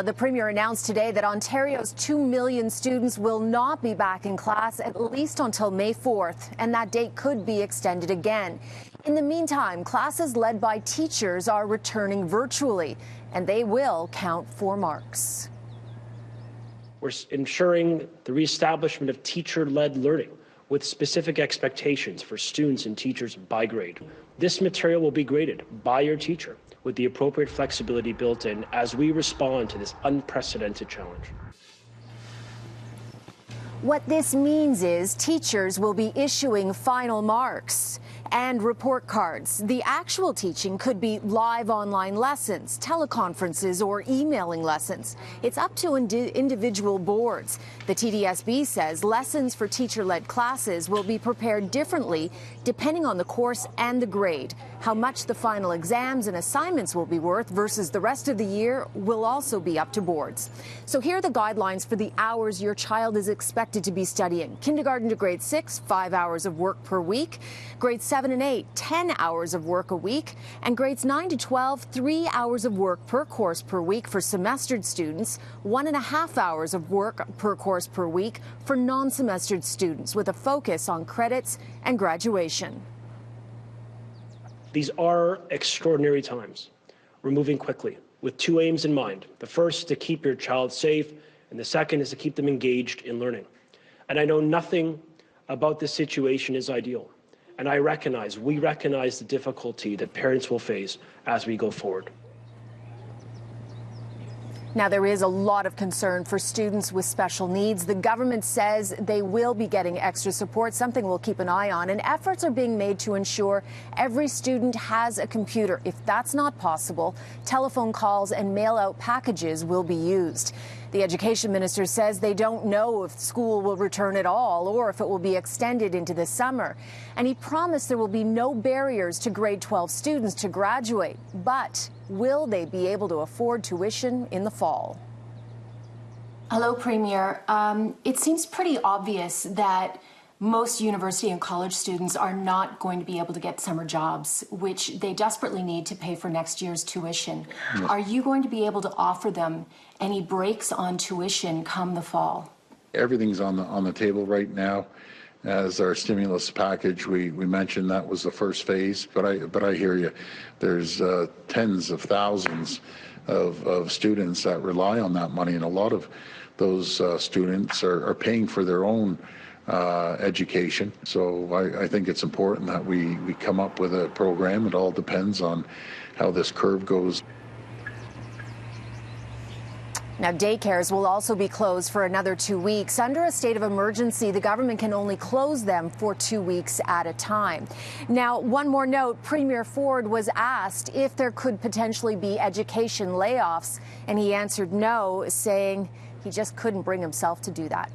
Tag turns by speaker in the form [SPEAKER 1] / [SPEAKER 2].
[SPEAKER 1] The Premier announced today that Ontario's 2 million students will not be back in class at least until May 4th, and that date could be extended again. In the meantime, classes led by teachers are returning virtually, and they will count 4 marks.
[SPEAKER 2] We're ensuring the reestablishment of teacher-led learning with specific expectations for students and teachers by grade. This material will be graded by your teacher with the appropriate flexibility built in as we respond to this unprecedented challenge.
[SPEAKER 1] What this means is teachers will be issuing final marks and report cards. The actual teaching could be live online lessons, teleconferences, or emailing lessons. It's up to individual boards. The TDSB says lessons for teacher-led classes will be prepared differently depending on the course and the grade. How much the final exams and assignments will be worth versus the rest of the year will also be up to boards. So here are the guidelines for the hours your child is expected to be studying. Kindergarten to grade 6, 5 hours of work per week. Grade 7 and 8, 10 hours of work a week. And grades 9 to 12, 3 hours of work per course per week for semestered students, 1.5 hours of work per course per week for non-semestered students, with a focus on credits and graduation.
[SPEAKER 2] These are extraordinary times. We're moving quickly with 2 aims in mind. The first, to keep your child safe, and the second is to keep them engaged in learning. And I know nothing about this situation is ideal. And we recognize the difficulty that parents will face as we go forward.
[SPEAKER 1] Now, there is a lot of concern for students with special needs. The government says they will be getting extra support, something we'll keep an eye on, and efforts are being made to ensure every student has a computer. If that's not possible, telephone calls and mail-out packages will be used. The education minister says they don't know if school will return at all or if it will be extended into the summer. And he promised there will be no barriers to grade 12 students to graduate. But will they be able to afford tuition in the fall?
[SPEAKER 3] Hello, Premier. It seems pretty obvious that most university and college students are not going to be able to get summer jobs, which they desperately need to pay for next year's tuition. Yes. Are you going to be able to offer them any breaks on tuition come the fall? Everything's on the table right now. As our stimulus package, we mentioned that was the first phase, but I hear you. There's tens of thousands of students that rely on that money, and a lot of those students are paying for their own education. So I think it's important that we come up with a program. It all depends on how this curve goes.
[SPEAKER 1] Now, daycares will also be closed for another 2 weeks. Under a state of emergency, the government can only close them for 2 weeks at a time. Now, one more note, Premier Ford was asked if there could potentially be education layoffs, and he answered no, saying he just couldn't bring himself to do that.